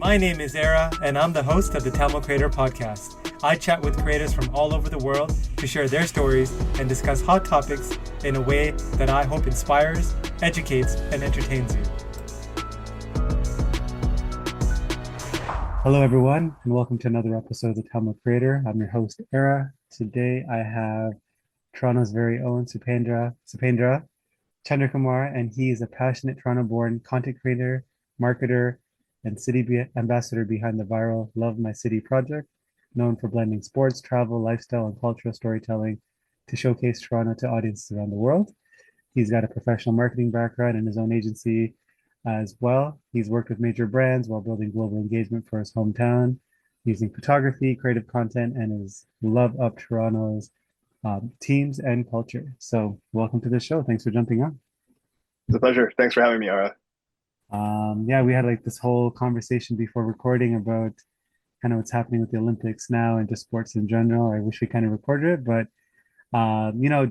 My name is Era, and I'm the host of the Tamil Creator Podcast. I chat with creators from all over the world to share their stories and discuss hot topics in a way that I hope inspires, educates, and entertains you. Hello, everyone, and welcome to another episode of the Tamil Creator. I'm your host, Era. Today, I have Toronto's very own Supendra Chandrakumar, and he is a passionate Toronto-born content creator, marketer, and ambassador behind the viral Love My City project, known for blending sports, travel, lifestyle, and cultural storytelling to showcase Toronto to audiences around the world. He's got a professional marketing background in his own agency as well. He's worked with major brands while building global engagement for his hometown, using photography, creative content, and his love of Toronto's teams and culture. So welcome to the show. Thanks for jumping on. It's a pleasure. Thanks for having me, Ara. We had like this whole conversation before recording about kind of what's happening with the Olympics now and just sports in general. I wish we kind of recorded it, but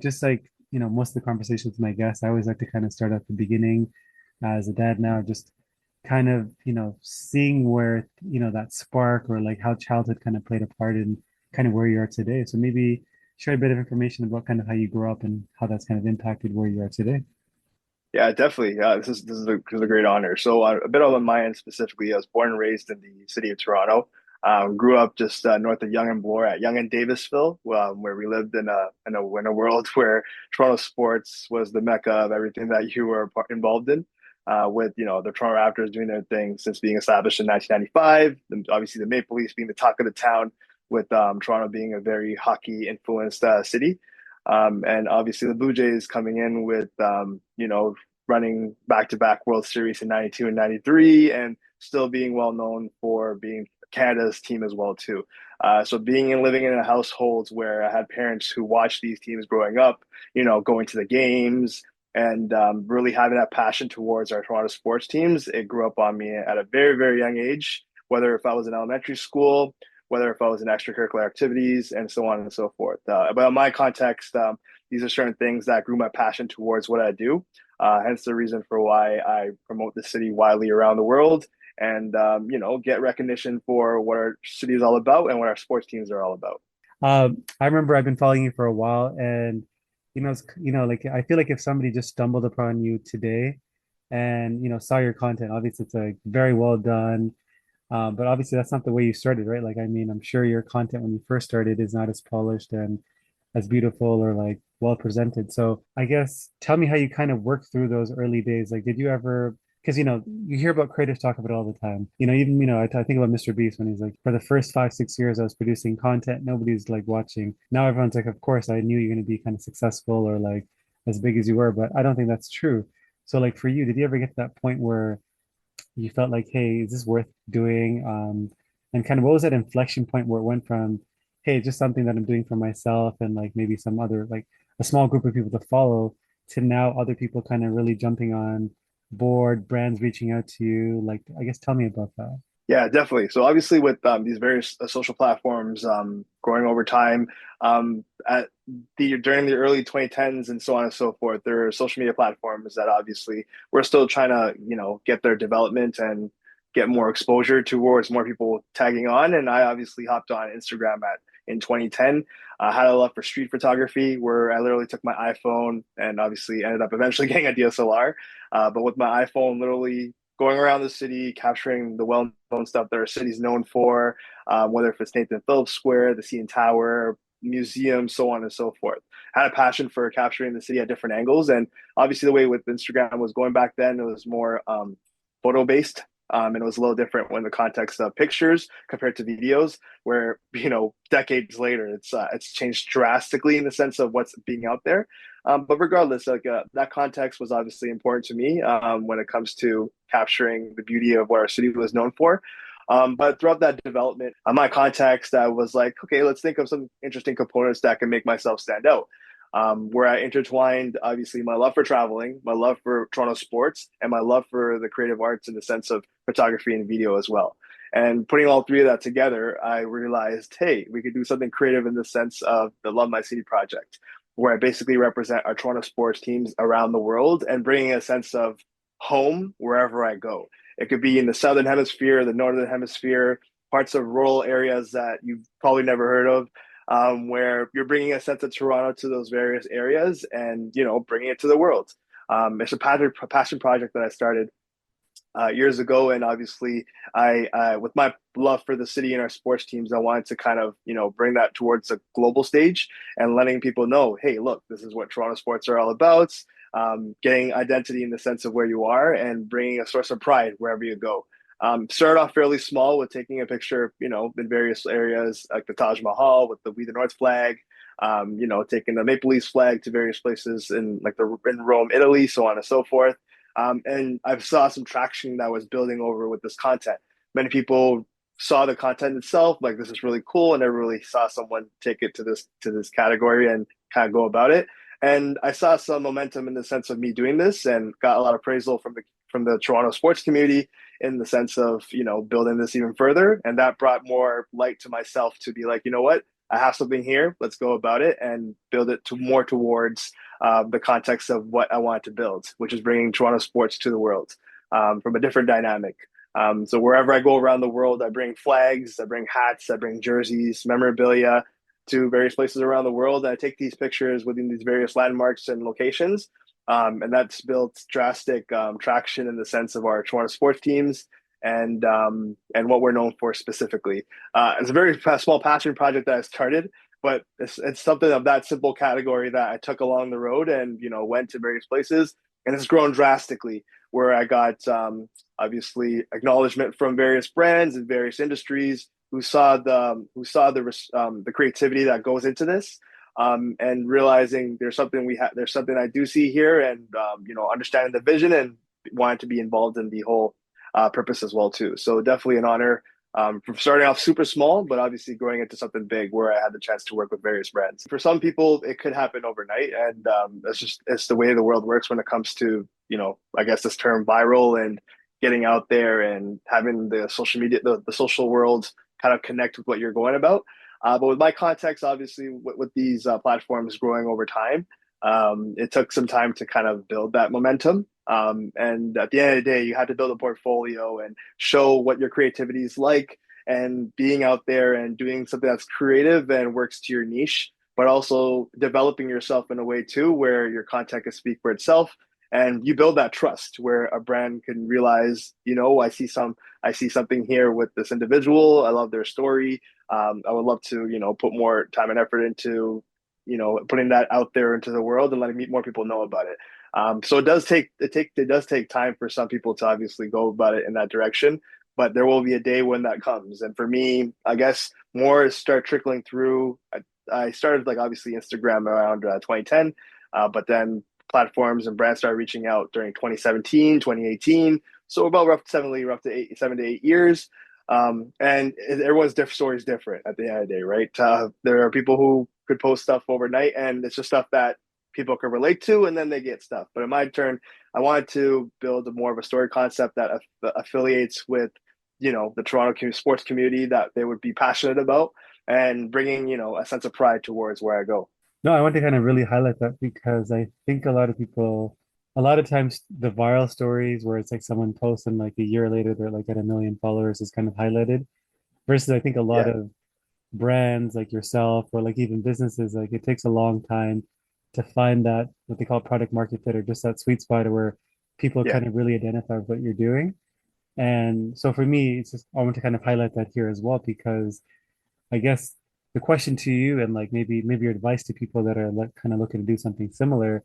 just like most of the conversations with my guests, I always like to kind of start at the beginning. As a dad now, just kind of seeing where that spark or like how childhood kind of played a part in kind of where you are today. So maybe share a bit of information about kind of how you grew up and how that's kind of impacted where you are today. Yeah, definitely. This is a great honor. So a bit on my end specifically, I was born and raised in the city of Toronto. Grew up just north of Yonge and Bloor at Yonge and Davisville, where we lived in a world where Toronto sports was the mecca of everything that you were involved in. With the Toronto Raptors doing their thing since being established in 1995, and obviously the Maple Leafs being the talk of the town, with Toronto being a very hockey influenced city. And obviously the Blue Jays coming in with, running back-to-back World Series in 92 and 93 and still being well known for being Canada's team as well too. So being and living in a household where I had parents who watched these teams growing up, going to the games and really having that passion towards our Toronto sports teams, it grew up on me at a very, very young age, whether if I was in elementary school, whether if I was in extracurricular activities, and so on and so forth. But in my context, these are certain things that grew my passion towards what I do. Hence the reason for why I promote the city widely around the world and, get recognition for what our city is all about and what our sports teams are all about. I remember I've been following you for a while, and like I feel like if somebody just stumbled upon you today and saw your content, obviously it's like very well done. But obviously that's not the way you started, right? Like, I mean, I'm sure your content when you first started is not as polished and as beautiful or like well presented. So I guess tell me how you kind of worked through those early days. Like, did you ever, because you hear about creators talk about it all the time. Even I think about Mr. Beast when he's like, for the first 5, 6 years I was producing content, nobody's like watching. Now everyone's like, of course, I knew you're going to be kind of successful or like as big as you were, but I don't think that's true. So like for you, did you ever get to that point where you felt like, hey, is this worth doing? And kind of what was that inflection point where it went from, hey, just something that I'm doing for myself and like maybe some other, like a small group of people to follow, to now other people kind of really jumping on board, brands reaching out to you? Like, I guess tell me about that. Yeah, definitely. So obviously, with these various social platforms growing over time, at the during the early 2010s and so on and so forth, there are social media platforms that obviously we're still trying to get their development and get more exposure towards more people tagging on. And I obviously hopped on Instagram at in 2010. I had a love for street photography, where I literally took my iPhone and obviously ended up eventually getting a DSLR. But with my iPhone, literally going around the city, capturing the well-known stuff that our city's known for, whether if it's Nathan Phillips Square, the CN Tower, museum, so on and so forth. I had a passion for capturing the city at different angles, and obviously the way with Instagram was going back then, it was more photo based. And it was a little different when the context of pictures compared to videos, where decades later it's changed drastically in the sense of what's being out there. But regardless, like that context was obviously important to me when it comes to capturing the beauty of what our city was known for. But throughout that development, my context, I was like, okay, let's think of some interesting components that can make myself stand out. Where I intertwined, obviously, my love for traveling, my love for Toronto sports, and my love for the creative arts in the sense of photography and video as well. And putting all three of that together, I realized, hey, we could do something creative in the sense of the Love My City project, where I basically represent our Toronto sports teams around the world and bringing a sense of home wherever I go. It could be in the southern hemisphere, the northern hemisphere, parts of rural areas that you've probably never heard of, where you're bringing a sense of Toronto to those various areas and bringing it to the world. It's a passion project that I started years ago, and obviously, with my love for the city and our sports teams, I wanted to kind of bring that towards a global stage and letting people know, hey, look, this is what Toronto sports are all about. Getting identity in the sense of where you are and bringing a source of pride wherever you go. Started off fairly small with taking a picture, in various areas like the Taj Mahal with the We the North flag, taking the Maple Leafs flag to various places in in Rome, Italy, so on and so forth. And I saw some traction that was building over with this content. Many people saw the content itself, like this is really cool, and never really saw someone take it to this category and kind of go about it. And I saw some momentum in the sense of me doing this, and got a lot of appraisal from the Toronto sports community in the sense of building this even further. And that brought more light to myself to be like, you know what, I have something here. Let's go about it and build it to more towards the context of what I wanted to build, which is bringing Toronto sports to the world from a different dynamic. So wherever I go around the world, I bring flags, I bring hats, I bring jerseys, memorabilia to various places around the world. And I take these pictures within these various landmarks and locations. And that's built drastic traction in the sense of our Toronto sports teams and what we're known for specifically. It's a very small passion project that I started, but it's something of that simple category that I took along the road and went to various places, and it's grown drastically. Where I got obviously acknowledgement from various brands and various industries who saw the creativity that goes into this, and realizing there's something I do see here, and understanding the vision and wanting to be involved in the whole purpose as well too. So definitely an honor, from starting off super small, but obviously growing into something big where I had the chance to work with various brands. For some people, it could happen overnight, and it's the way the world works when it comes to I guess this term viral and getting out there and having the social media, the social world kind of connect with what you're going about. But with my context, obviously, with these platforms growing over time, it took some time to kind of build that momentum. And at the end of the day, you had to build a portfolio and show what your creativity is like, and being out there and doing something that's creative and works to your niche, but also developing yourself in a way too where your content can speak for itself. And you build that trust where a brand can realize, I see something here with this individual. I love their story. I would love to, put more time and effort into, putting that out there into the world and letting more people know about it. So it does take time for some people to obviously go about it in that direction, but there will be a day when that comes. And for me, I guess more start trickling through. I started like obviously Instagram around 2010, but then platforms and brands started reaching out during 2017, 2018. So about rough to 7 to 8 years. And everyone's story is different at the end of the day, right? There are people who could post stuff overnight, and it's just stuff that people can relate to, and then they get stuff. But in my turn, I wanted to build more of a story concept that affiliates with, the Toronto sports community that they would be passionate about, and bringing, a sense of pride towards where I go. No, I want to kind of really highlight that because I think a lot of people, a lot of times the viral stories where it's like someone posts and like a year later they're like at 1 million followers is kind of highlighted versus I think a lot Yeah, of brands like yourself or like even businesses, like it takes a long time to find that what they call product market fit or just that sweet spot where people yeah, kind of really identify what you're doing. And so for me, it's just I want to kind of highlight that here as well because I guess the question to you and like maybe your advice to people that are like kind of looking to do something similar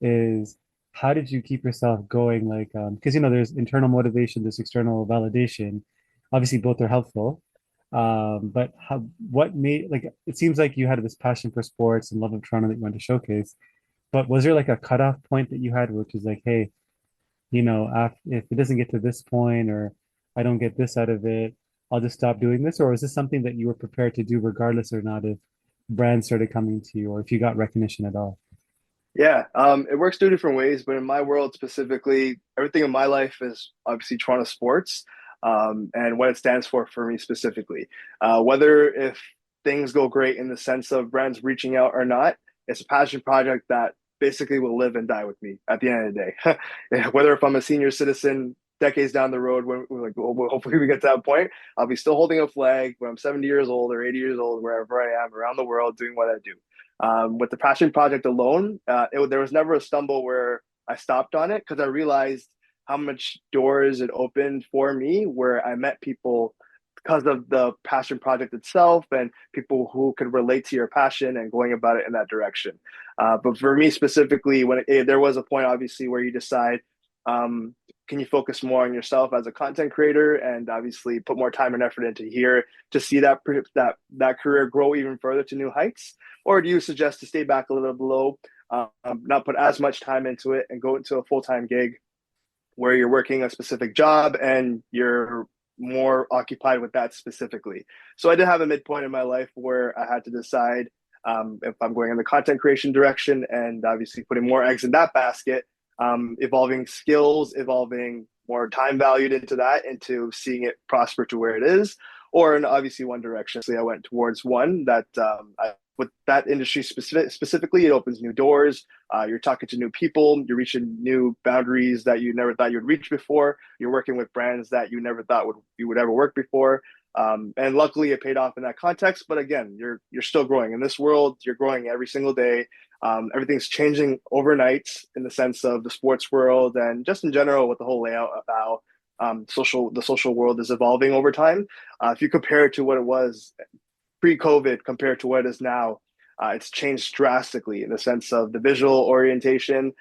is how did you keep yourself going like because there's internal motivation, there's external validation. Obviously both are helpful. But what made like it seems like you had this passion for sports and love of Toronto that you wanted to showcase. But was there like a cutoff point that you had which is like, hey, if it doesn't get to this point or I don't get this out of it, I'll just stop doing this? Or is this something that you were prepared to do regardless or not if brands started coming to you or if you got recognition at all? yeah. It works two different ways, but in my world specifically, everything in my life is obviously Toronto sports, and what it stands for me specifically. Whether if things go great in the sense of brands reaching out or not, it's a passion project that basically will live and die with me at the end of the day. Whether if I'm a senior citizen decades down the road, when we're like, well, hopefully we get to that point, I'll be still holding a flag when I'm 70 years old or 80 years old, wherever I am around the world doing what I do. With the passion project alone, there was never a stumble where I stopped on it because I realized how much doors it opened for me where I met people because of the passion project itself and people who could relate to your passion and going about it in that direction. But for me specifically, there was a point obviously where you decide, um, can you focus more on yourself as a content creator and obviously put more time and effort into here to see that career grow even further to new heights, or do you suggest to stay back a little below, not put as much time into it and go into a full-time gig where you're working a specific job and you're more occupied with that specifically? So I did have a midpoint in my life where I had to decide, if I'm going in the content creation direction and obviously putting more eggs in that basket, evolving skills, evolving more time valued into that, into seeing it prosper to where it is, or in obviously one direction. So I went towards one that, with that industry specifically, it opens new doors. You're talking to new people. You're reaching new boundaries that you never thought you'd reach before. You're working with brands that you never thought you would ever work before. And luckily, it paid off in that context. But again, you're still growing in this world. You're growing every single day. Everything's changing overnight in the sense of the sports world and just in general with the whole layout of how the social world is evolving over time. If you compare it to what it was pre-COVID compared to what it is now, it's changed drastically in the sense of the visual orientation.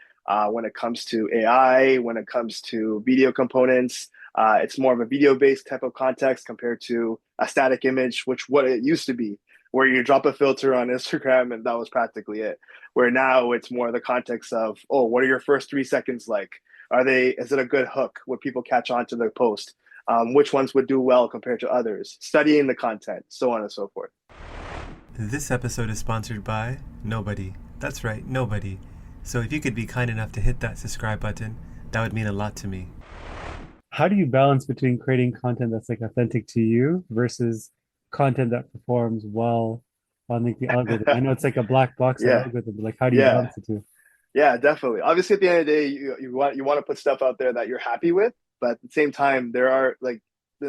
When it comes to AI, when it comes to video components, it's more of a video-based type of context compared to a static image, which what it used to be, where you drop a filter on Instagram and that was practically it. Where now it's more the context of, oh, what are your first 3 seconds like? Is it a good hook? Would people catch on to the post? Which ones would do well compared to others? Studying the content, so on and so forth. This episode is sponsored by nobody. That's right, nobody. So if you could be kind enough to hit that subscribe button, that would mean a lot to me. How do you balance between creating content that's like authentic to you versus content that performs well on like the algorithm? I know it's like a black box, that Yeah, algorithm, but like how do you yeah. balance the two? Yeah, definitely. Obviously, at the end of the day, you want to put stuff out there that you're happy with, but at the same time, there are like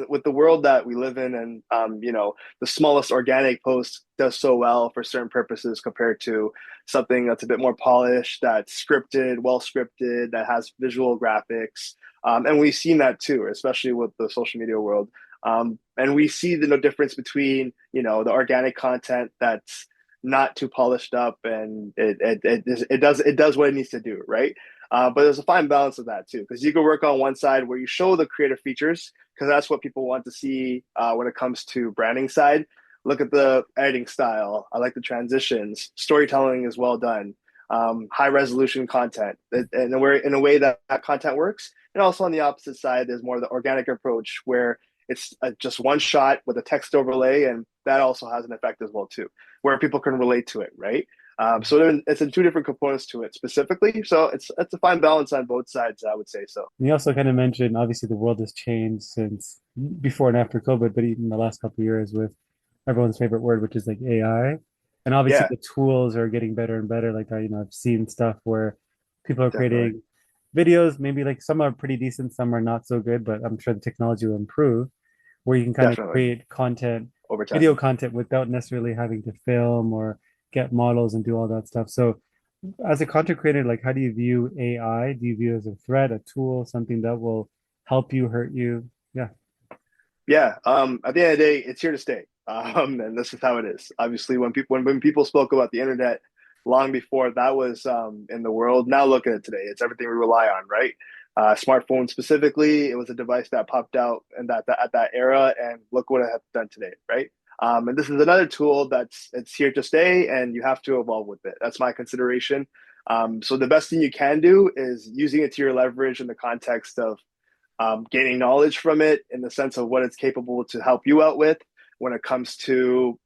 with the world that we live in, and the smallest organic post does so well for certain purposes compared to something that's a bit more polished, that's scripted, well scripted, that has visual graphics, and we've seen that too, especially with the social media world. And we see the no difference between the organic content that's not too polished up and it does what it needs to do, right? But there's a fine balance of that too, because you can work on one side where you show the creative features because that's what people want to see when it comes to branding side. Look at the editing style. I like the transitions. Storytelling is well done. High resolution content, and in a way that content works. And also on the opposite side, there's more of the organic approach where it's just one shot with a text overlay, and that also has an effect as well too, where people can relate to it, right? So it's in two different components to it specifically. So it's a fine balance on both sides, I would say so. And you also kind of mentioned obviously the world has changed since before and after COVID, but even the last couple of years with everyone's favorite word, which is like AI. And obviously Yeah, the tools are getting better and better. Like I've seen stuff where people are definitely, creating videos, maybe like some are pretty decent, some are not so good, but I'm sure the technology will improve where you can kind of definitely create content, over time. video content without necessarily having to film or get models and do all that stuff. So as a content creator, like how do you view AI? Do you view it as a threat, a tool, something that will help you, hurt you? Yeah. Yeah, at the end of the day, it's here to stay. And this is how it is. Obviously, when people spoke about the internet long before that was in the world, now look at it today. It's everything we rely on, right? Smartphone specifically, it was a device that popped out and that at that era, and look what it has done today, right? And this is another tool it's here to stay, and you have to evolve with it. That's my consideration. So the best thing you can do is using it to your leverage in the context of gaining knowledge from it in the sense of what it's capable to help you out with when it comes to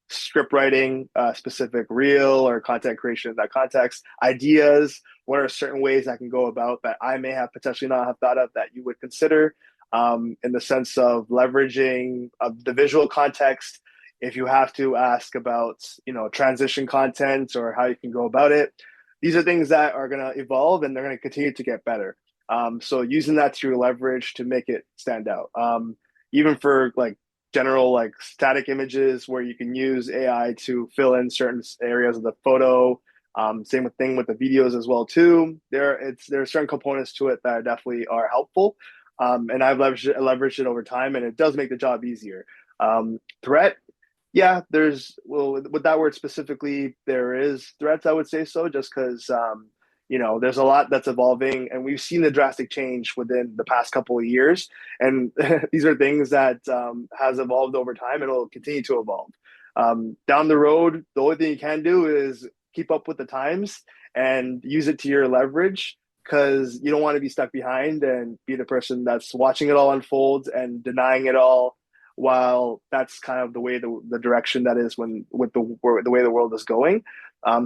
script writing, specific reel or content creation in that context, ideas. What are certain ways I can go about that I may have potentially not have thought of that you would consider, in the sense of leveraging the visual context. If you have to ask about transition content or how you can go about it, these are things that are going to evolve and they're going to continue to get better. So using that to your leverage to make it stand out. Even for like general like static images where you can use AI to fill in certain areas of the photo. Same thing with the videos as well too. There are certain components to it that definitely are helpful, and I've leveraged it over time, and it does make the job easier. Threat, yeah, there's well with that word specifically, there is threats. I would say so, just because there's a lot that's evolving, and we've seen the drastic change within the past couple of years, and these are things that has evolved over time and will continue to evolve. Down the road, the only thing you can do is keep up with the times and use it to your leverage because you don't want to be stuck behind and be the person that's watching it all unfold and denying it all while that's kind of the way the direction that is when with the way the world is going.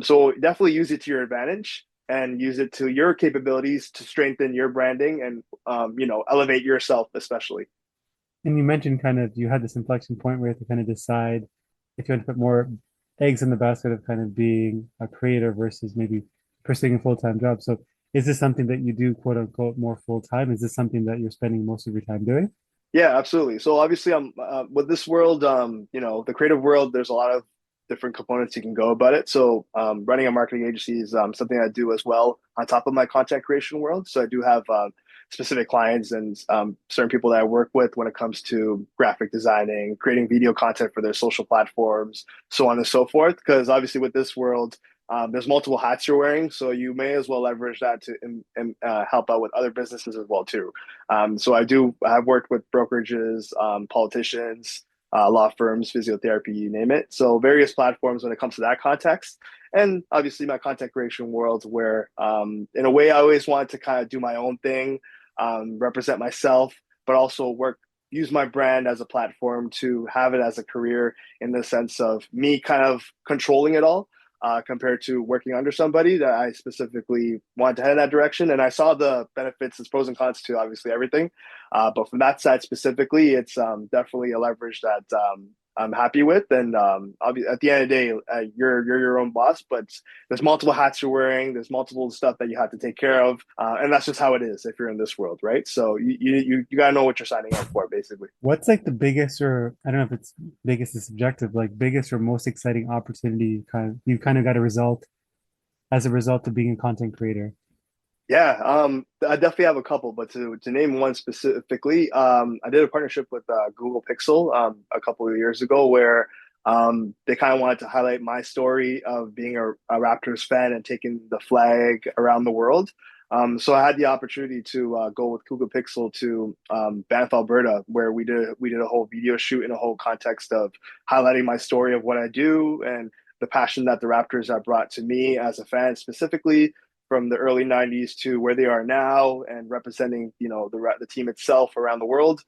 So definitely use it to your advantage and use it to your capabilities to strengthen your branding and elevate yourself especially. And you mentioned kind of you had this inflection point where you have to kind of decide if you want to put more eggs in the basket of kind of being a creator versus maybe pursuing a full-time job. So is this something that you do quote unquote more full-time? Is this something that you're spending most of your time doing? Yeah, absolutely. So obviously, I'm with this world. The creative world. There's a lot of different components you can go about it. So, running a marketing agency is something I do as well on top of my content creation world. So I do have specific clients and certain people that I work with when it comes to graphic designing, creating video content for their social platforms, so on and so forth. Because obviously, with this world, there's multiple hats you're wearing, so you may as well leverage that to help out with other businesses as well too. So I've worked with brokerages, politicians, law firms, physiotherapy, you name it. So various platforms when it comes to that context. And obviously my content creation world where in a way I always wanted to kind of do my own thing, represent myself, but also use my brand as a platform to have it as a career in the sense of me kind of controlling it all compared to working under somebody that I specifically wanted to head in that direction. And I saw the benefits, and pros and cons to obviously everything. But from that side specifically, it's definitely a leverage that I'm happy with. And at the end of the day, you're your own boss, but there's multiple hats you're wearing. There's multiple stuff that you have to take care of, and that's just how it is if you're in this world, right? So you gotta know what you're signing up for, basically. What's like the biggest, or I don't know if it's biggest is subjective, like biggest or most exciting opportunity you kind of got a result as a result of being a content creator? Yeah, I definitely have a couple, but to name one specifically, I did a partnership with Google Pixel a couple of years ago where they kind of wanted to highlight my story of being a Raptors fan and taking the flag around the world. So I had the opportunity to go with Google Pixel to Banff, Alberta, where we did a whole video shoot in a whole context of highlighting my story of what I do and the passion that the Raptors have brought to me as a fan specifically from the early 90s to where they are now and representing the team itself around the world.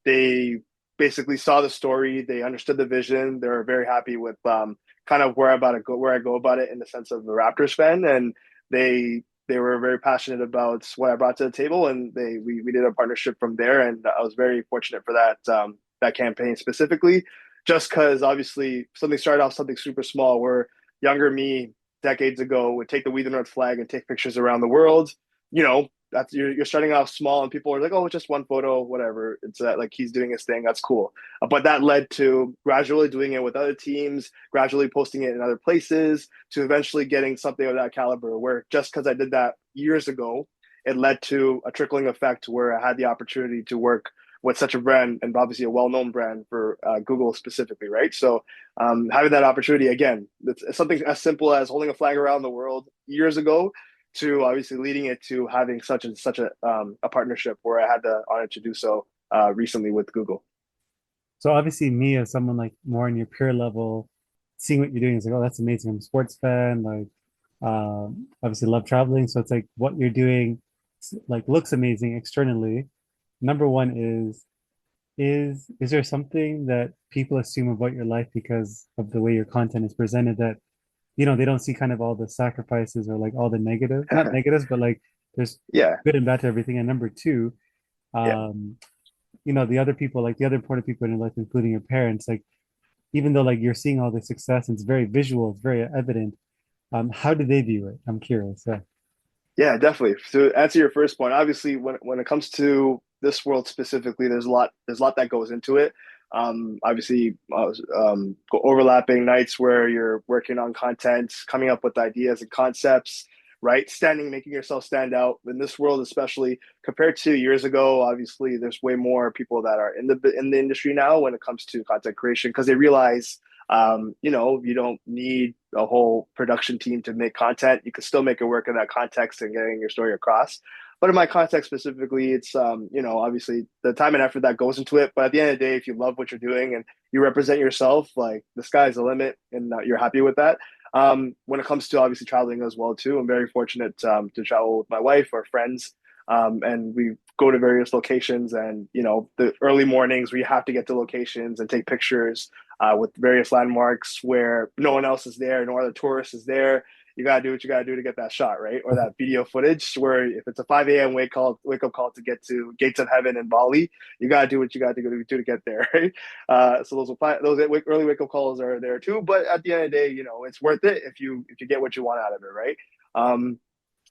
They basically saw the story, they understood the vision, they were very happy with kind of where I go about it in the sense of the Raptors fan, and they were very passionate about what I brought to the table, and we did a partnership from there, and I was very fortunate for that campaign specifically, just because obviously something started off something super small where younger me decades ago would take the We the North flag and take pictures around the world. You know, that's you're starting off small, and people are like, "Oh, it's just one photo, whatever." It's like he's doing his thing. That's cool. But that led to gradually doing it with other teams, gradually posting it in other places, to eventually getting something of that caliber. Where just because I did that years ago, it led to a trickling effect where I had the opportunity to work with such a brand and obviously a well-known brand for Google specifically, right? So having that opportunity again, it's something as simple as holding a flag around the world years ago to obviously leading it to having such a partnership where I had the honor to do so recently with Google. So obviously, me as someone like more on your peer level, seeing what you're doing is like, oh, that's amazing. I'm a sports fan. Like, obviously, love traveling. So it's like what you're doing, like looks amazing externally. Number one is there something that people assume about your life because of the way your content is presented that they don't see kind of all the sacrifices or like all the negative, not negatives, but like there's Yeah, good and bad to everything. And number two, yeah, um, the other people, like the other important people in your life, including your parents, like even though like you're seeing all the success and it's very visual, it's very evident, How do they view it? I'm curious. Yeah. Yeah, definitely. To answer your first point, obviously, when it comes to this world specifically, there's a lot that goes into it. Obviously, overlapping nights where you're working on content, coming up with ideas and concepts, right? Making yourself stand out in this world, especially compared to years ago. Obviously, there's way more people that are in the industry now when it comes to content creation because they realize you don't need a whole production team to make content. You can still make it work in that context and getting your story across. But in my context specifically, it's obviously the time and effort that goes into it. But at the end of the day, if you love what you're doing and you represent yourself, like the sky's the limit, and you're happy with that. When it comes to obviously traveling as well too, I'm very fortunate to travel with my wife or friends, and we go to various locations. And the early mornings we have to get to locations and take pictures with various landmarks where no one else is there, no other tourist is there. You gotta do what you gotta do to get that shot, right? Or that video footage where if it's a 5 a.m. wake up call to get to Gates of Heaven in Bali, you gotta do what you gotta do to get there, right? So those early wake up calls are there too. But at the end of the day, it's worth it if you get what you want out of it, right? Um,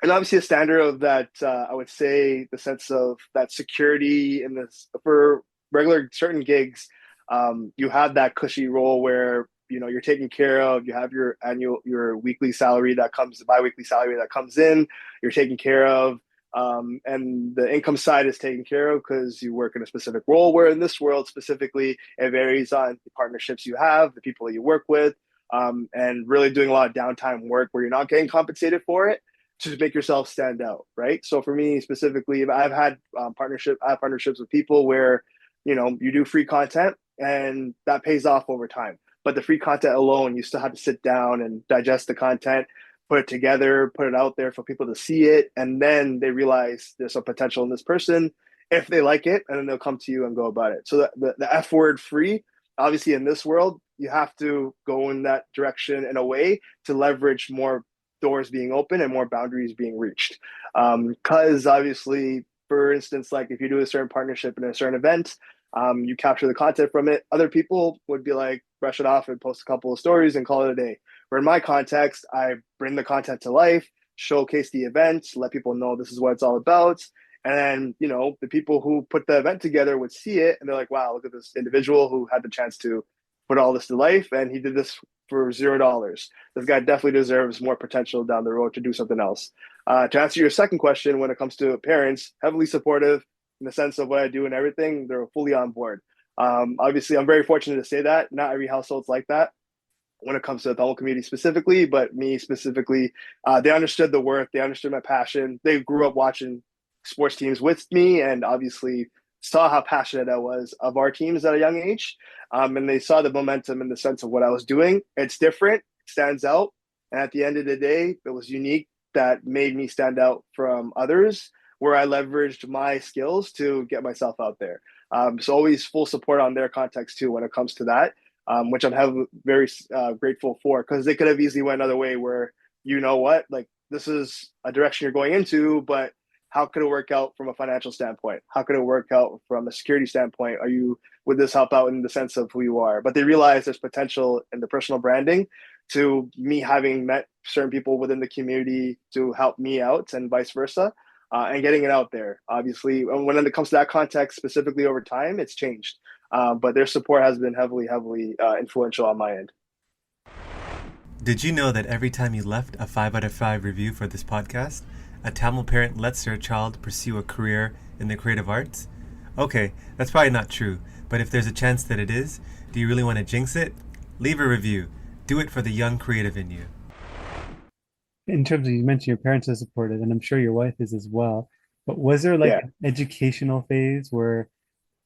and obviously a standard of that, I would say the sense of that security in this for regular certain gigs. You have that cushy role where you're taken care of. You have your weekly salary that comes, biweekly salary that comes in. You're taken care of, and the income side is taken care of because you work in a specific role. Where in this world specifically, it varies on the partnerships you have, the people that you work with, and really doing a lot of downtime work where you're not getting compensated for it to make yourself stand out, right? So for me specifically, I have partnerships with people where you do free content and that pays off over time. But the free content alone, you still have to sit down and digest the content, put it together, put it out there for people to see it, and then they realize there's some potential in this person if they like it, and then they'll come to you and go about it. So the F word free, obviously in this world, you have to go in that direction in a way to leverage more doors being open and more boundaries being reached. Because obviously, for instance, like if you do a certain partnership in a certain event, you capture the content from it. Other people would be like, brush it off and post a couple of stories and call it a day. Where in my context, I bring the content to life, showcase the event, let people know this is what it's all about. And then, the people who put the event together would see it and they're like, wow, look at this individual who had the chance to put all this to life. And he did this for $0. This guy definitely deserves more potential down the road to do something else. To answer your second question, when it comes to parents, heavily supportive in the sense of what I do and everything, they're fully on board. Obviously, I'm very fortunate to say that. Not every household's like that when it comes to the Tamil community specifically, but me specifically, they understood the work, they understood my passion. They grew up watching sports teams with me and obviously saw how passionate I was of our teams at a young age. And they saw the momentum in the sense of what I was doing. It's different, it stands out. And at the end of the day, it was unique that made me stand out from others, where I leveraged my skills to get myself out there. So always full support on their context too when it comes to that, which I'm very grateful for because they could have easily went another way where what, like this is a direction you're going into, but how could it work out from a financial standpoint? How could it work out from a security standpoint? Would this help out in the sense of who you are? But they realize there's potential in the personal branding to me having met certain people within the community to help me out and vice versa. And getting it out there. Obviously, when it comes to that context specifically over time, it's changed. But their support has been heavily, heavily influential on my end. Did you know that every time you left a 5 out of 5 review for this podcast, a Tamil parent lets their child pursue a career in the creative arts? Okay, that's probably not true, but if there's a chance that it is, do you really want to jinx it? Leave a review. Do it for the young creative in you. In terms of, you mentioned your parents are supportive, and I'm sure your wife is as well. But was there like Yeah, an educational phase where,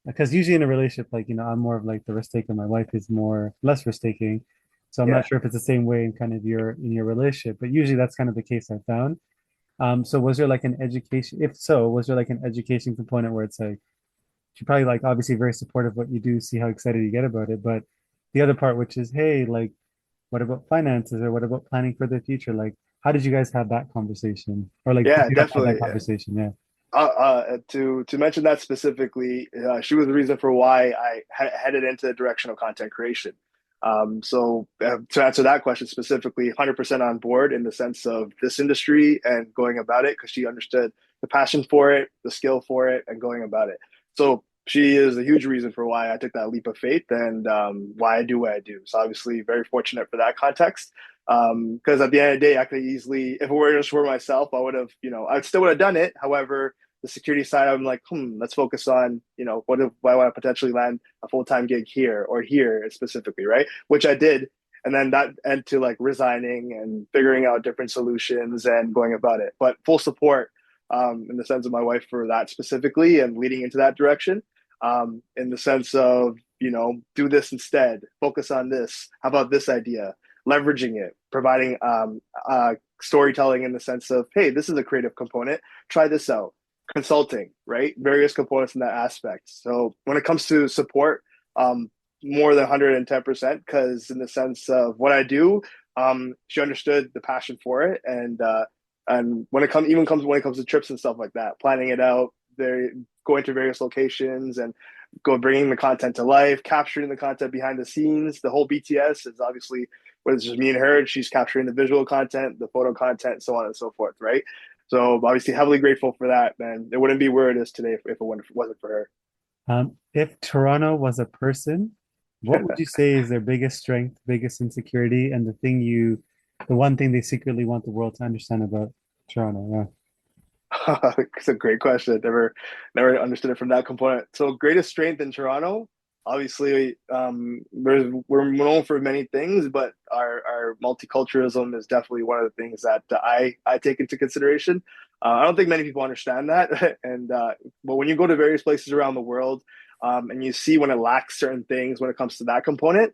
because usually in a relationship, like, I'm more of like the risk taker, my wife is more less risk taking. So I'm not yeah. sure if it's the same way in kind of your relationship, but usually that's kind of the case I found. So was there like an education? If so, was there like an education component where it's like she probably like obviously very supportive of what you do, see how excited you get about it, but the other part, which is, hey, like, what about finances or what about planning for the future? Like, how did you guys have that conversation? Or like, did Yeah, you ever have that definitely. conversation? Yeah. To mention that specifically, she was the reason for why I headed into the direction of content creation. So to answer that question specifically, 100% on board in the sense of this industry and going about it because she understood the passion for it, the skill for it, and going about it. So she is a huge reason for why I took that leap of faith and why I do what I do. So obviously, very fortunate for that context. Because at the end of the day, I could easily, if it were just for myself, I would have, I still would have done it. However, the security side, I'm like, let's focus on, what if I want to potentially land a full-time gig here or here specifically, right? Which I did. And then that led to like resigning and figuring out different solutions and going about it. But full support in the sense of my wife for that specifically and leading into that direction. In the sense of, do this instead, focus on this. How about this idea? Leveraging it, providing storytelling in the sense of, hey, this is a creative component. Try this out. Consulting, right? Various components in that aspect. So when it comes to support, more than 110%, because in the sense of what I do, she understood the passion for it, and when it comes to trips and stuff like that, planning it out, they're going to various locations and bringing the content to life, capturing the content behind the scenes. The whole BTS is obviously when it's just me and her. She's capturing the visual content, the photo content, so on and so forth, right? So obviously heavily grateful for that, man. It wouldn't be where it is today if wasn't for If Toronto was a person, what would you say is their biggest strength, biggest insecurity, and the one thing they secretly want the world to understand about Toronto? her. It's a great question. Never understood it from that component. So greatest strength in Toronto, obviously, we're known for many things, but our multiculturalism is definitely one of the things that I take into consideration. I don't think many people understand that, and but when you go to various places around the world, and you see when it lacks certain things when it comes to that component,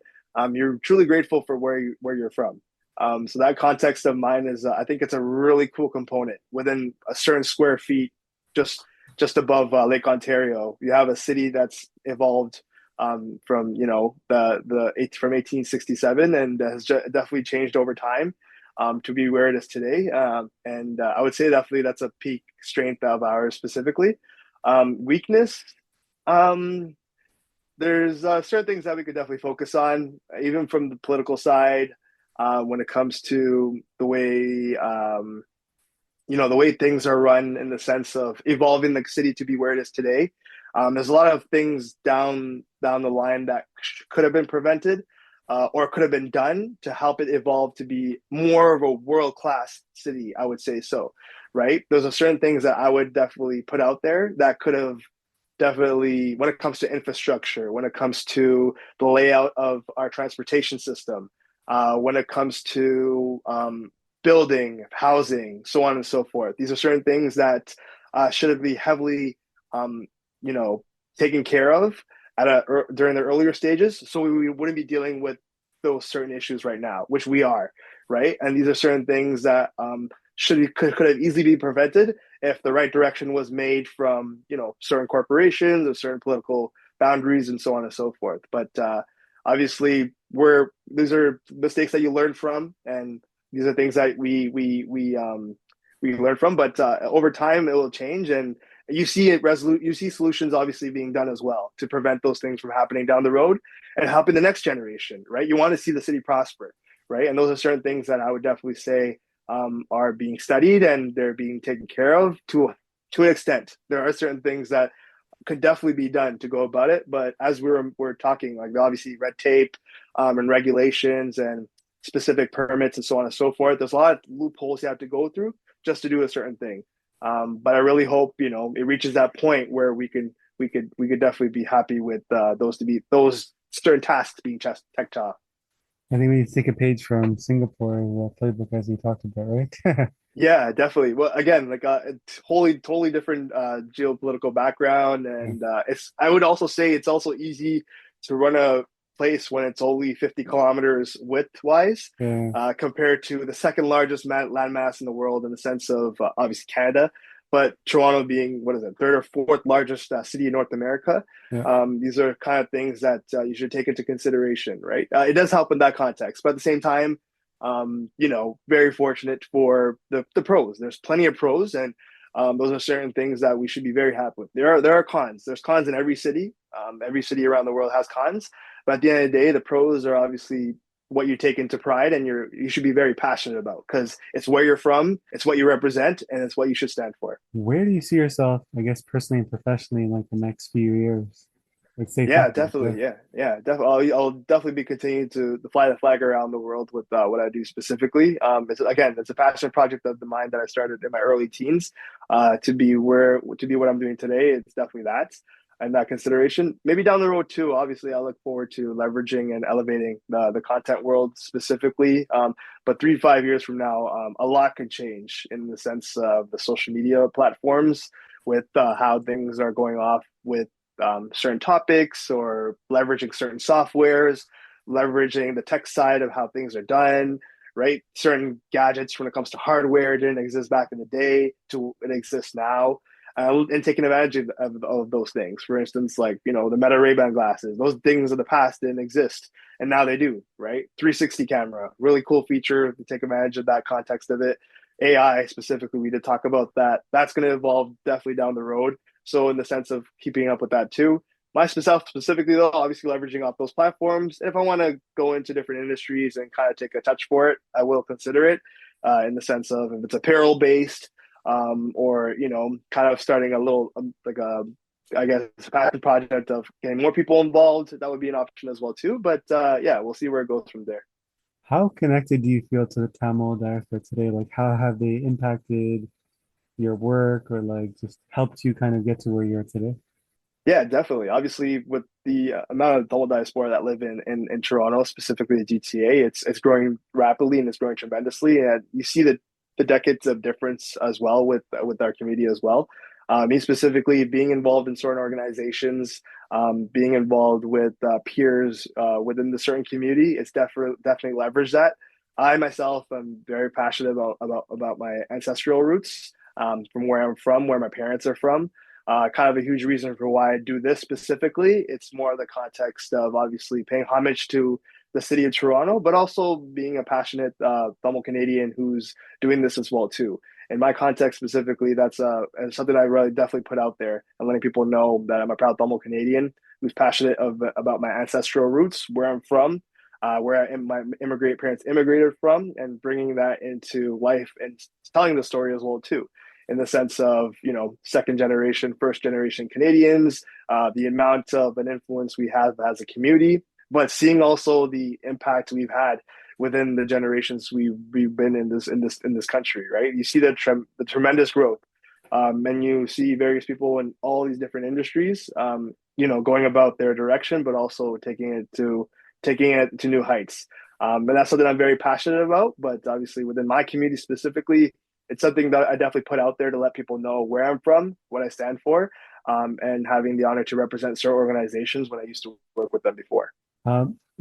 you're truly grateful for where you're from. So that context of mine is, I think it's a really cool component within a certain square feet, just above Lake Ontario. You have a city that's evolved from from 1867 and has definitely changed over time to be where it is today. And I would say definitely that's a peak strength of ours specifically. Weakness. Um, there's certain things that we could definitely focus on, even from the political side, when it comes to the way things are run in the sense of evolving the city to be where it is today. There's a lot of things down the line that could have been prevented or could have been done to help it evolve to be more of a world class city. I would say so, right? Those are certain things that I would definitely put out there that could have definitely, when it comes to infrastructure, when it comes to the layout of our transportation system, when it comes to building, housing, so on and so forth. These are certain things that should be heavily, you know, taken care of during the earlier stages, so we wouldn't be dealing with those certain issues right now, which we are, right? And these are certain things that could have easily be prevented if the right direction was made from certain corporations or certain political boundaries and so on and so forth. But obviously, these are mistakes that you learn from, and these are things that we learn from. But over time, it will change, and you see you see solutions obviously being done as well to prevent those things from happening down the road and helping the next generation, right? You want to see the city prosper, right? And those are certain things that I would definitely say are being studied and they're being taken care of to an extent. There are certain things that could definitely be done to go about it, but as we're talking, like obviously red tape and regulations and specific permits and so on and so forth. There's a lot of loopholes you have to go through just to do a certain thing. But I really hope it reaches that point where we could definitely be happy with those certain tasks being checked off. I think we need to take a page from Singapore playbook as we talked about, right? Yeah, definitely. Well, again, like it's totally different geopolitical background, and I would also say it's also easy to run a place when it's only 50 kilometers width-wise, Yeah. compared to the second largest landmass in the world in the sense of obviously Canada, but Toronto being what is it, third or fourth largest city in North America. Yeah. These are kind of things that you should take into consideration, right? It does help in that context, but at the same time, very fortunate for the pros. There's plenty of pros, and Those are certain things that we should be very happy with. There are cons. There's cons in every city. Every city around the world has cons, but at the end of the day, the pros are obviously what you take into pride and you should be very passionate about because it's where you're from, it's what you represent, and it's what you should stand for. Where do you see yourself, I guess, personally and professionally in like the next few years? Like say Yeah, 5 years, definitely. Yeah. Definitely. I'll definitely be continuing to fly the flag around the world with what I do specifically. It's a passion project of the mine that I started in my early teens. To be what I'm doing today, it's definitely that and that consideration. Maybe down the road too. Obviously, I look forward to leveraging and elevating the content world specifically. But 3 to 5 years from now, a lot could change in the sense of the social media platforms with how things are going off with certain topics or leveraging certain softwares, leveraging the tech side of how things are done, right? Certain gadgets when it comes to hardware didn't exist back in the day to it exists now. And taking advantage of those things. For instance, like, the Meta Ray-Ban glasses, those things of the past didn't exist. And now they do, right? 360 camera, really cool feature to take advantage of that context of it. AI specifically, we did talk about that. That's going to evolve definitely down the road. So in the sense of keeping up with that too. Myself specifically though, obviously leveraging off those platforms. If I want to go into different industries and kind of take a touch for it, I will consider it in the sense of if it's apparel based or kind of starting a little like a I guess a passion project of getting more people involved. That would be an option as well too. But yeah, we'll see where it goes from there. how connected do you feel to the Tamil diaspora today? Like how have they impacted your work or like just helped you kind of get to where you're today? Yeah, definitely. Obviously, with the amount of double diaspora that live in Toronto, specifically the GTA, it's growing rapidly and it's growing tremendously. And you see the decades of difference as well with our community as well. Me specifically being involved in certain organizations, being involved with peers within the certain community, it's definitely leveraged that. I myself am very passionate about my ancestral roots from where I'm from, where my parents are from kind of a huge reason for why I do this specifically. It's more the context of obviously paying homage to the city of Toronto, but also being a passionate Tamil Canadian who's doing this as well too. In my context specifically, that's something I really definitely put out there and letting people know that I'm a proud Tamil Canadian who's passionate about my ancestral roots, where I'm from, my immigrant parents immigrated from, and bringing that into life and telling the story as well too in the sense of second generation, first generation Canadians, the amount of an influence we have as a community, but seeing also the impact we've had within the generations we've been in this country, right? You see the tremendous growth, and you see various people in all these different industries, going about their direction, but also taking it to new heights. And that's something I'm very passionate about. But obviously, within my community specifically, it's something that I definitely put out there to let people know where I'm from, what I stand for, and having the honor to represent certain organizations when I used to work with them before.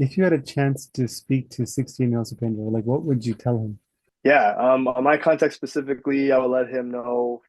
If you had a chance to speak to 16-year-old Supendra, like what would you tell him? Yeah, on my context specifically, I would let him know,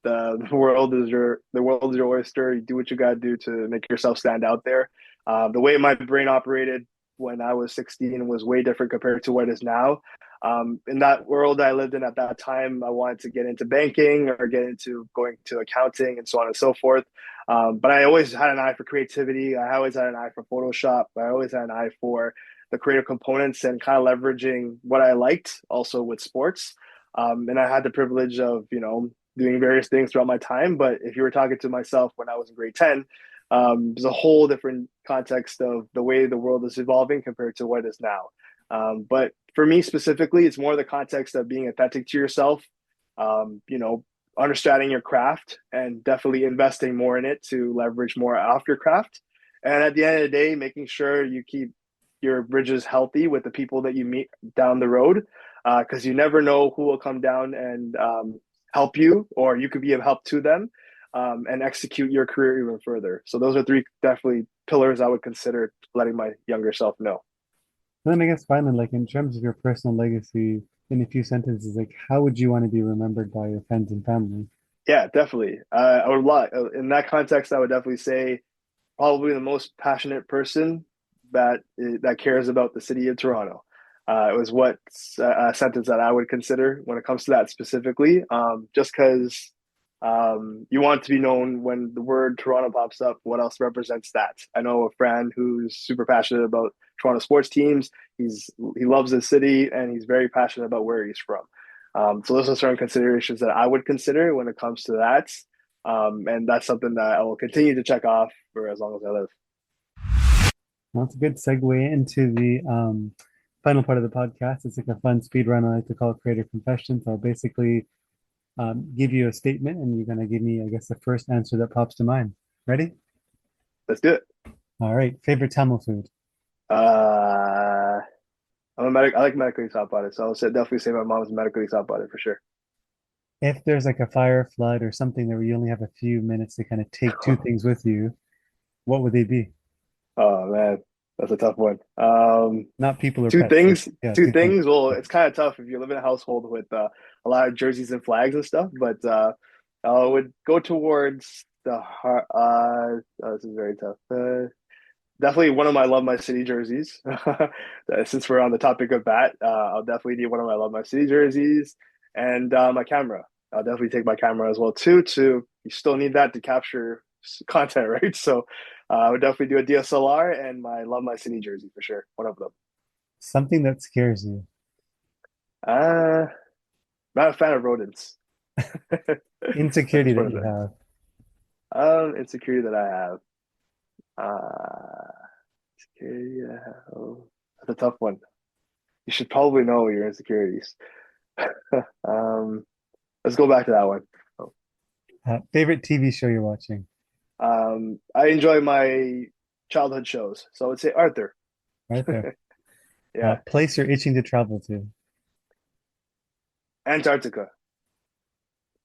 the world is your oyster. You do what you got to do to make yourself stand out there. The way my brain operated when I was 16 was way different compared to what it is now. In that world I lived in at that time, I wanted to get into banking or get into going to accounting and so on and so forth. But I always had an eye for creativity. I always had an eye for Photoshop. I always had an eye for the creative components and kind of leveraging what I liked also with sports. And I had the privilege of, doing various things throughout my time. But if you were talking to myself when I was in grade 10, there's a whole different context of the way the world is evolving compared to what it is now. But for me specifically, it's more the context of being authentic to yourself, um, you know, understanding your craft and definitely investing more in it to leverage more off your craft. And at the end of the day, making sure you keep your bridges healthy with the people that you meet down the road, because you never know who will come down and help you, or you could be of help to them and execute your career even further. So those are three definitely pillars I would consider letting my younger self know. And then I guess finally, like in terms of your personal legacy, in a few sentences, like how would you want to be remembered by your friends and family? Yeah, definitely. I would lot in that context. I would definitely say probably the most passionate person that cares about the city of Toronto. It was what a sentence that I would consider when it comes to that specifically. Just because you want to be known when the word Toronto pops up, what else represents that? I know a friend who's super passionate about Toronto sports teams. He loves the city and he's very passionate about where he's from. So those are certain considerations that I would consider when it comes to that. And that's something that I will continue to check off for as long as I live. Well, that's a good segue into the final part of the podcast. It's like a fun speed run. I like to call it Creator Confessions. I'll basically give you a statement, and you're going to give me, I guess, the first answer that pops to mind. Ready? Let's do it. All right. Favorite Tamil food? Uh, I like medically sapade, so definitely say my mom's medically sapade for sure. If there's like a fire, flood, or something where you only have a few minutes to kind of take two things with you, what would they be? Oh man, that's a tough one. Not people or Two pets. things. Yeah, Two two things. things. Well, it's kind of tough if you live in a household with a lot of jerseys and flags and stuff. But I would go towards the heart. This is very tough. Definitely one of my Love My City jerseys. Since we're on the topic of that, I'll definitely need one of my Love My City jerseys and my camera. I'll definitely take my camera as well too. To you still need that to capture content, right? So I would definitely do a DSLR and my Love My City jersey for sure. One of them. Something that scares you. Uh, Not a fan of rodents. That's Insecurity just one that of you the have. insecurity that I have. Uh, Insecurity I have. Oh, that's a tough one. You should probably know your insecurities. um, let's go back to that one. Oh, Favorite TV show you're watching? I enjoy my childhood shows, so I would say Arthur. Right there. Yeah, Place you're itching to travel to. Antarctica.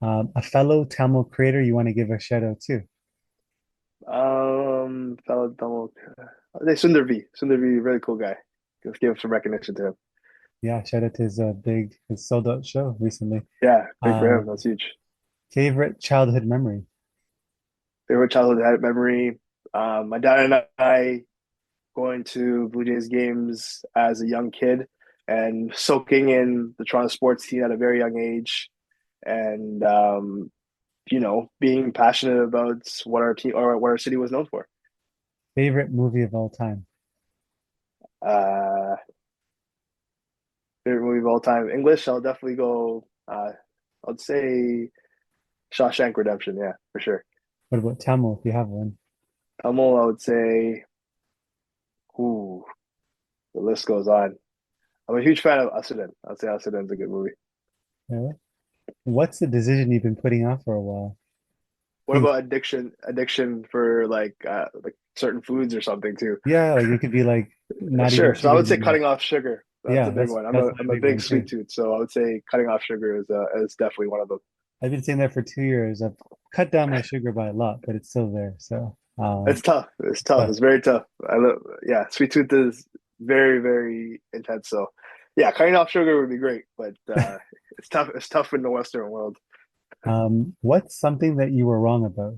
A fellow Tamil creator you want to give a shout out to. Fellow Tamil. Sundar V. Sundar V, really cool guy. Let's give some recognition to him. Yeah, shout out to his sold out show recently. Yeah, big for him. Um, That's huge. Favorite childhood memory. Favorite childhood memory. My dad and I going to Blue Jays games as a young kid and soaking in the Toronto sports team at a very young age, and being passionate about what our team or what our city was known for. Favorite movie of all time. Uh, Favorite movie of all time. English, I'll definitely go. I'd say Shawshank Redemption. Yeah, for sure. What about Tamil if you have one? Tamil, I would say. Ooh, the list goes on. I'm a huge fan of Asudan. I'd say Asudan's a good movie. Yeah. What's the decision you've been putting off for a while? What Things, about addiction? Addiction for like certain foods or something too. yeah, like it could be like not eating Sure. So I sugar would say anymore. cutting off sugar. That's Yeah, a big one. that's my I'm a big big one sweet too. tooth, so I would say cutting off sugar is definitely one of them. I've been saying that for 2 years. I've cut down my sugar by a lot, but it's still there. So, It's tough. It's tough. but It's very tough. I love, yeah, sweet tooth is very, very intense. So, yeah, cutting off sugar would be great, but it's tough. It's tough in the Western world. what's something that you were wrong about?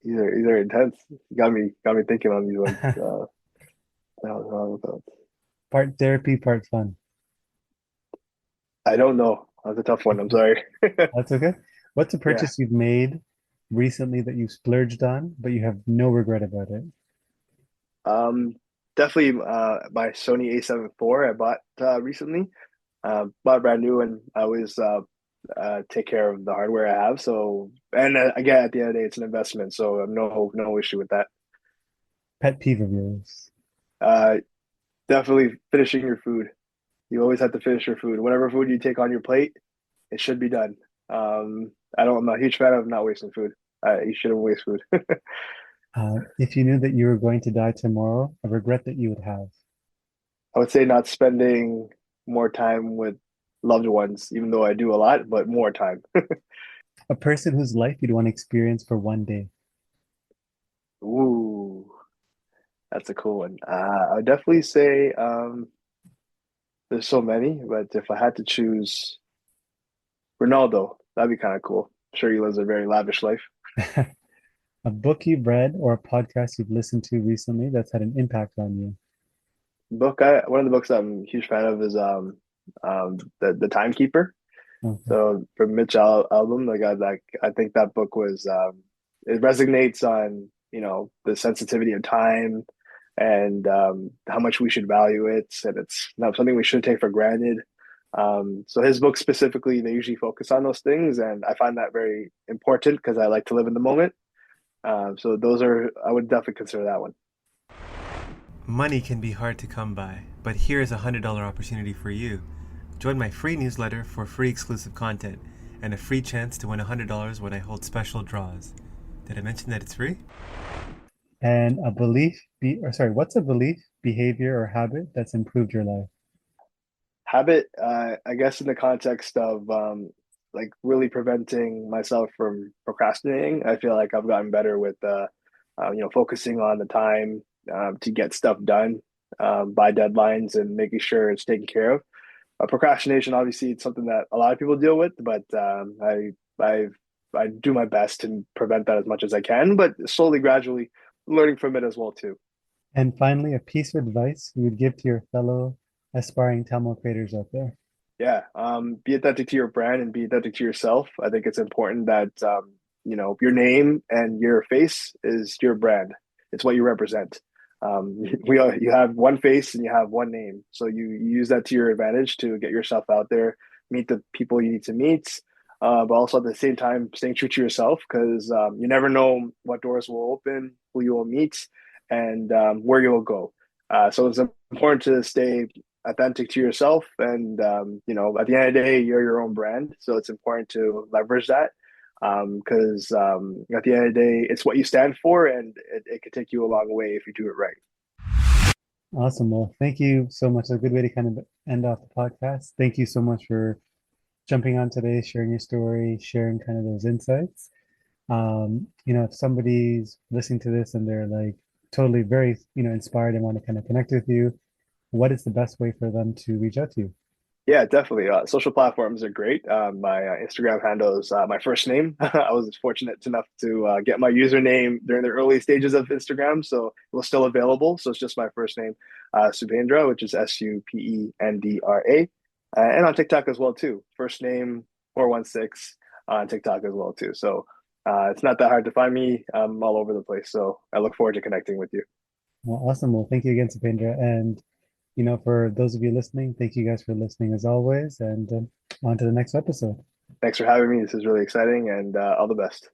Either intense. Got me thinking on these ones. Uh, Part therapy, part fun. I don't know. That's a tough one. I'm sorry. That's okay. What's a Yeah. purchase you've made recently that you splurged on, but you have no regret about it? Um, Definitely my Sony A7 IV I bought recently. Bought brand new, and I always take care of the hardware I have. So, and again, at the end of the day, it's an investment, so I'm no issue with that. Pet peeve of yours. Uh, Definitely finishing your food. You always have to finish your food. Whatever food you take on your plate, it should be done. I'm not a huge fan of not wasting food. You shouldn't waste food. If you knew that you were going to die tomorrow, a regret that you would have. I would say not spending more time with loved ones, even though I do a lot, but more time. A person whose life you'd want to experience for one day. Ooh, that's a cool one. I would definitely say there's so many, but if I had to choose Ronaldo, that'd be kind of cool. I'm sure he lives a very lavish life. A book you've read or a podcast you've listened to recently that's had an impact on you. One of the books I'm a huge fan of is the Timekeeper. Okay. So from Mitch Albom, I think that book was it resonates on the sensitivity of time and how much we should value it, and it's not something we should take for granted. So his books specifically, they usually focus on those things, and I find that very important because I like to live in the moment. So those are I would definitely consider that one. Money can be hard to come by, but here's a $100 opportunity for you. Join my free newsletter for free exclusive content and a free chance to win $100 when I hold special draws. Did I mention that it's free? And a what's a belief, behavior, or habit that's improved your life? Habit, I guess, in the context of like really preventing myself from procrastinating. I feel like I've gotten better with focusing on the time to get stuff done by deadlines and making sure it's taken care of. Procrastination, obviously, it's something that a lot of people deal with, but I I do my best to prevent that as much as I can, but slowly, gradually, learning from it as well too. And finally, a piece of advice you would give to your fellow aspiring Tamil creators out there. Yeah, be authentic to your brand and be authentic to yourself. I think it's important that your name and your face is your brand. It's what you represent. You have one face and you have one name, so you use that to your advantage to get yourself out there, meet the people you need to meet, but also at the same time staying true to yourself because you never know what doors will open, who you will meet, and where you will go. So it's important to stay authentic to yourself. And, at the end of the day, you're your own brand. So it's important to leverage that because at the end of the day, it's what you stand for and it could take you a long way if you do it right. Awesome. Well, thank you so much. A good way to kind of end off the podcast. Thank you so much for jumping on today, sharing your story, sharing kind of those insights. If somebody's listening to this and they're like totally very, inspired and want to kind of connect with you, what is the best way for them to reach out to you? Yeah, definitely. Social platforms are great. My Instagram handle is my first name. I was fortunate enough to get my username during the early stages of Instagram, so it was still available. So it's just my first name, Supendra, which is Supendra, and on TikTok as well too. First name 416 on TikTok as well too. So it's not that hard to find me. I'm all over the place. So I look forward to connecting with you. Well, awesome. Well, thank you again, Supendra. And, for those of you listening, thank you guys for listening as always. And on to the next episode. Thanks for having me. This is really exciting, and all the best.